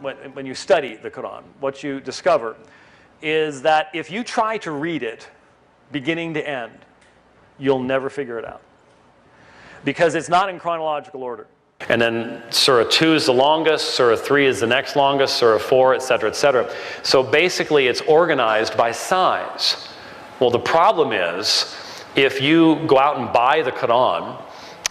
when you study the Quran, what you discover is that if you try to read it beginning to end, you'll never figure it out. Because it's not in chronological order. And then Surah 2 is the longest, Surah 3 is the next longest, Surah 4, etc., etc. So basically it's organized by size. Well, the problem is, if you go out and buy the Quran,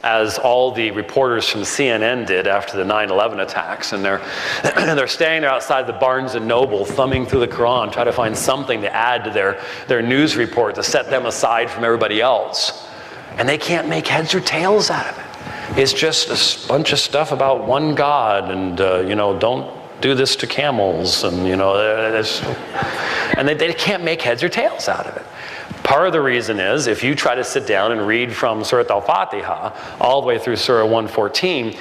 as all the reporters from CNN did after the 9/11 attacks, and they're standing there outside the Barnes & Noble thumbing through the Quran, trying to find something to add to their news report to set them aside from everybody else. And they can't make heads or tails out of it. It's just a bunch of stuff about one God and, don't do this to camels, and, and they can't make heads or tails out of it. Part of the reason is, if you try to sit down and read from Surah Al-Fatiha all the way through Surah 114,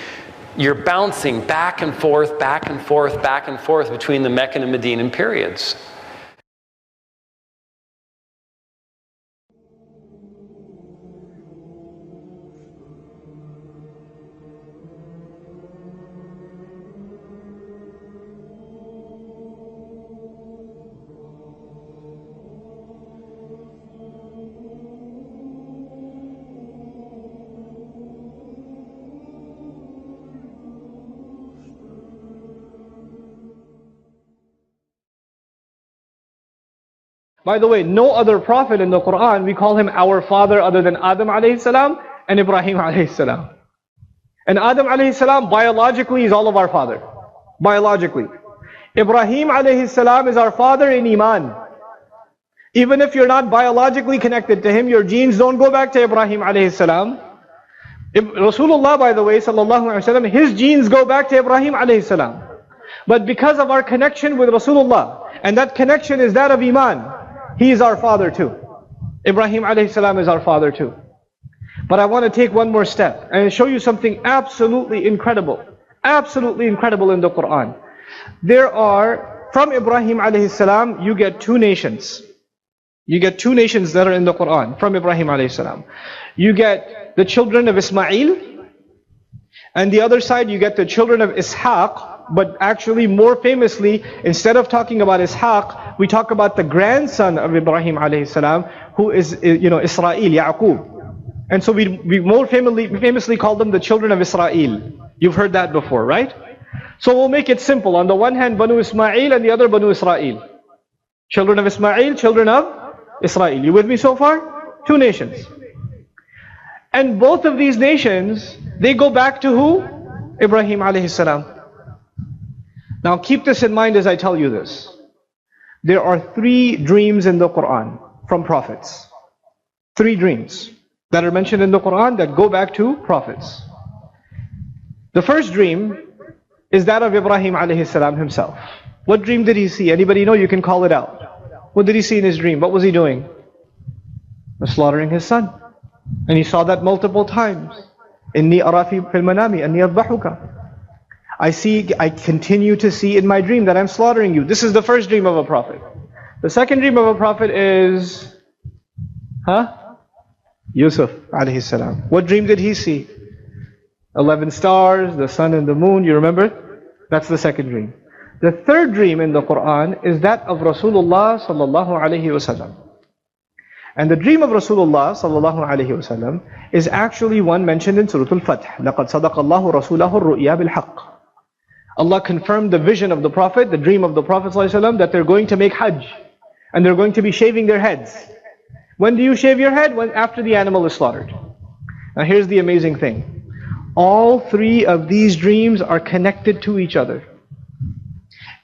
you're bouncing back and forth, back and forth, back and forth between the Meccan and Medinan periods. By the way, no other prophet in the Quran, we call him our father other than Adam alayhi salam and Ibrahim alayhi salam. And Adam alayhi salam biologically is all of our father. Biologically. Ibrahim alayhi salam is our father in Iman. Even if you're not biologically connected to him, your genes don't go back to Ibrahim alayhi salam. Rasulullah, by the way, sallallahu alayhi wa sallam, his genes go back to Ibrahim alayhi salam. But because of our connection with Rasulullah, and that connection is that of Iman, he is our father too. Ibrahim alayhi salam is our father too. But I want to take one more step and show you something absolutely incredible. Absolutely incredible in the Quran. There are, from Ibrahim alayhi salam, you get two nations. You get two nations that are in the Quran, from Ibrahim alayhi salam. You get the children of Ismail, and the other side you get the children of Ishaq. But actually, more famously, instead of talking about Ishaq, we talk about the grandson of Ibrahim alayhi salam, who is, Israel, Yaqub. And so we more famously call them the children of Israel. You've heard that before, right? So we'll make it simple. On the one hand, Banu Ismail, and the other Banu Israel. Children of Ismail, children of Israel. You with me so far? Two nations. And both of these nations, they go back to who? Ibrahim alayhi salam. Now keep this in mind as I tell you this. There are 3 dreams in the Quran from prophets. 3 dreams that are mentioned in the Quran that go back to prophets. The first dream is that of Ibrahim alayhi salam himself. What dream did he see? Anybody know? You can call it out. What did he see in his dream? What was he doing? Slaughtering his son. And he saw that multiple times. Inni arafi fil manami anni adbahuka. I continue to see in my dream that I'm slaughtering you. This is the first dream of a prophet. The second dream of a prophet is, Yusuf alayhi salam. What dream did he see? 11 stars, the sun and the moon, you remember? That's the second dream. The third dream in the Quran is that of Rasulullah sallallahu alayhi wasallam. And the dream of Rasulullah sallallahu alayhi wasallam is actually one mentioned in Surah Al-Fath. لَقَدْ صَدَقَ اللَّهُ رَسُولَهُ الرُّؤْيَا بِالْحَقِّ. Allah confirmed the vision of the Prophet, the dream of the Prophet ﷺ, that they're going to make Hajj. And they're going to be shaving their heads. When do you shave your head? After the animal is slaughtered. Now here's the amazing thing. All 3 of these dreams are connected to each other.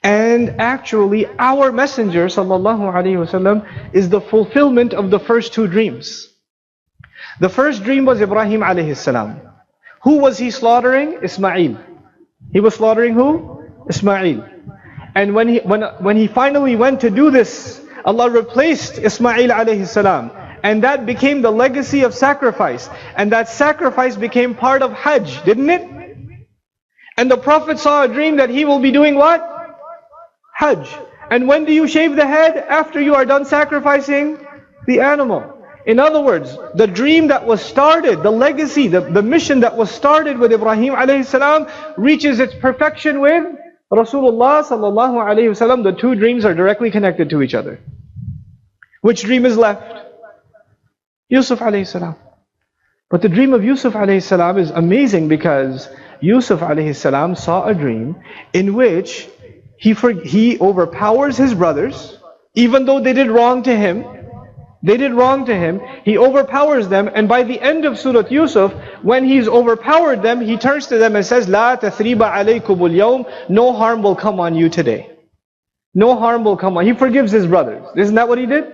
And actually, our Messenger ﷺ is the fulfillment of the first 2 dreams. The first dream was Ibrahim alayhi salam. Who was he slaughtering? Ismail. He was slaughtering who? Ismail. And when he finally went to do this, Allah replaced Ismail alayhi salam. And that became the legacy of sacrifice. And that sacrifice became part of Hajj, didn't it? And the Prophet saw a dream that he will be doing what? Hajj. And when do you shave the head? After you are done sacrificing the animal. In other words, the dream that was started, the legacy, the mission that was started with Ibrahim alayhi salam reaches its perfection with Rasulullah sallallahu alayhi wasallam, the two dreams are directly connected to each other. Which dream is left? Yusuf alayhi salam. But the dream of Yusuf alayhi salam is amazing because Yusuf alayhi salam saw a dream in which he overpowers his brothers, even though they did wrong to him. They did wrong to him. He overpowers them, and by the end of Surah Yusuf, when he's overpowered them, he turns to them and says, "La tathriba alaykum al-yawm." No harm will come on you today. No harm will come on. He forgives his brothers. Isn't that what he did?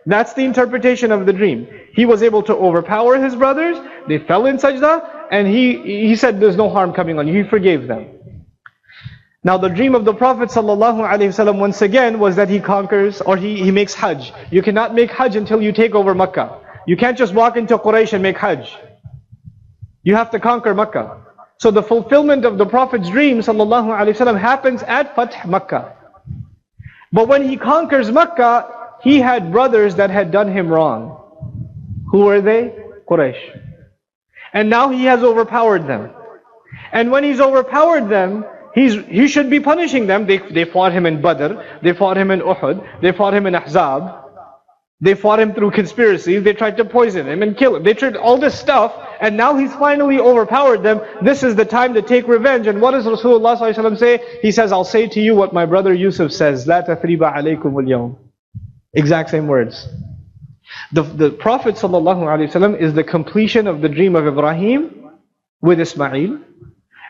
That's the interpretation of the dream. He was able to overpower his brothers. They fell in sajda, and he said, "There's no harm coming on you." He forgave them. Now the dream of the Prophet ﷺ once again was that he conquers, or he makes Hajj. You cannot make Hajj until you take over Makkah. You can't just walk into Quraysh and make Hajj. You have to conquer Makkah. So the fulfillment of the Prophet's dream ﷺ happens at Fath Makkah. But when he conquers Makkah, he had brothers that had done him wrong. Who were they? Quraysh. And now he has overpowered them. And when he's overpowered them, he should be punishing them. They fought him in Badr, they fought him in Uhud, they fought him in Ahzab, they fought him through conspiracies, they tried to poison him and kill him. They tried all this stuff, and now he's finally overpowered them. This is the time to take revenge. And what does Rasulullah ﷺ say? He says, "I'll say to you what my brother Yusuf says, La tathriba alaykum al-yawm." Exact same words. The Prophet ﷺ is the completion of the dream of Ibrahim with Ismail.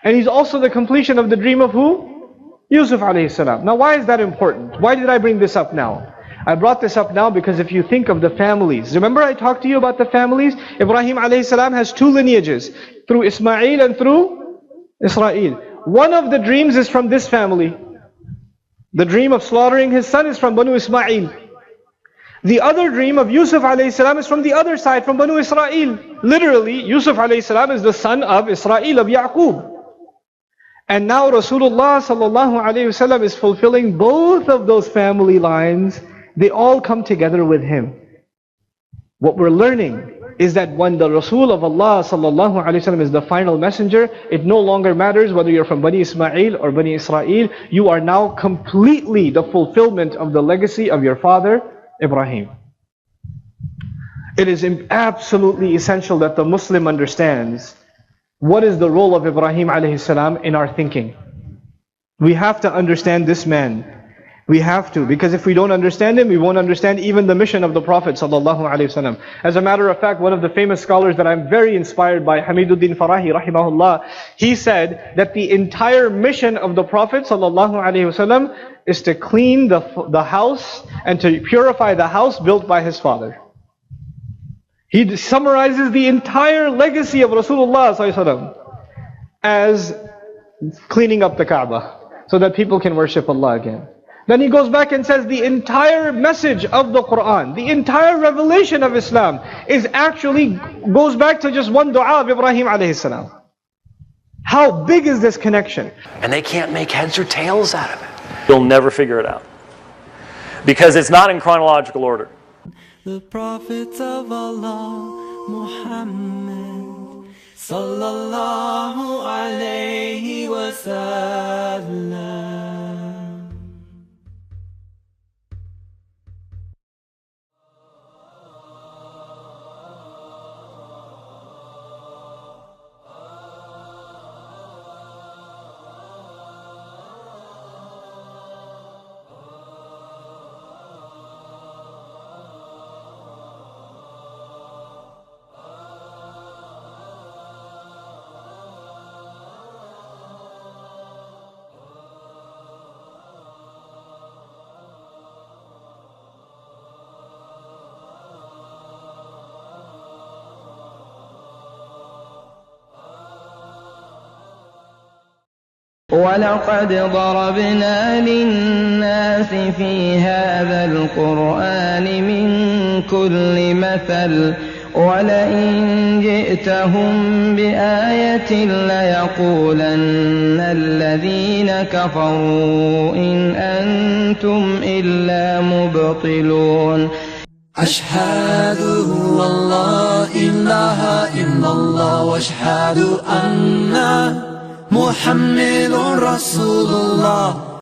And he's also the completion of the dream of who? Yusuf alayhi salam. Now why is that important? Why did I bring this up now? I brought this up now because if you think of the families, remember I talked to you about the families? Ibrahim alayhi salam has two lineages, through Ismail and through Israel. One of the dreams is from this family. The dream of slaughtering his son is from Banu Ismail. The other dream of Yusuf alayhi salam is from the other side, from Banu Israel. Literally, Yusuf alayhi salam is the son of Israel, of Yaqub. And now Rasulullah sallallahu alayhi wasallam is fulfilling both of those family lines. They all come together with him. What we're learning is that when the Rasul of Allah sallallahu alayhi wasallam is the final messenger, it no longer matters whether you're from Bani Ismail or Bani Israel. You are now completely the fulfillment of the legacy of your father Ibrahim. It is absolutely essential that the Muslim understands what is the role of Ibrahim alayhi salam in our thinking. We have to understand this man. We have to, because if we don't understand him, we won't understand even the mission of the Prophet sallallahu alaihi wasallam. As a matter of fact, one of the famous scholars that I'm very inspired by, Hamiduddin Farahi rahimahullah, he said that the entire mission of the Prophet sallallahu alaihi wasallam is to clean the house and to purify the house built by his father. He summarizes the entire legacy of Rasulullah ﷺ as cleaning up the Kaaba so that people can worship Allah again. Then he goes back and says the entire message of the Quran, the entire revelation of Islam goes back to just one dua of Ibrahim alayhi salam. How big is this connection? And they can't make heads or tails out of it. You'll never figure it out. Because it's not in chronological order. The prophets of Allah, Muhammad sallallahu alayhi wa sallam. وَلَقَدْ ضَرَبْنَا لِلنَّاسِ فِي هَذَا الْقُرْآنِ مِنْ كُلِّ مَثَلٍ وَلَئِنْ جِئْتَهُمْ بِآيَةٍ لَيَقُولَنَّ الَّذِينَ كَفَرُوا إِنْ أَنْتُمْ إِلَّا مُبْطِلُونَ أشهد أن لا إله إلا الله وأشهد أن محمد رسول الله.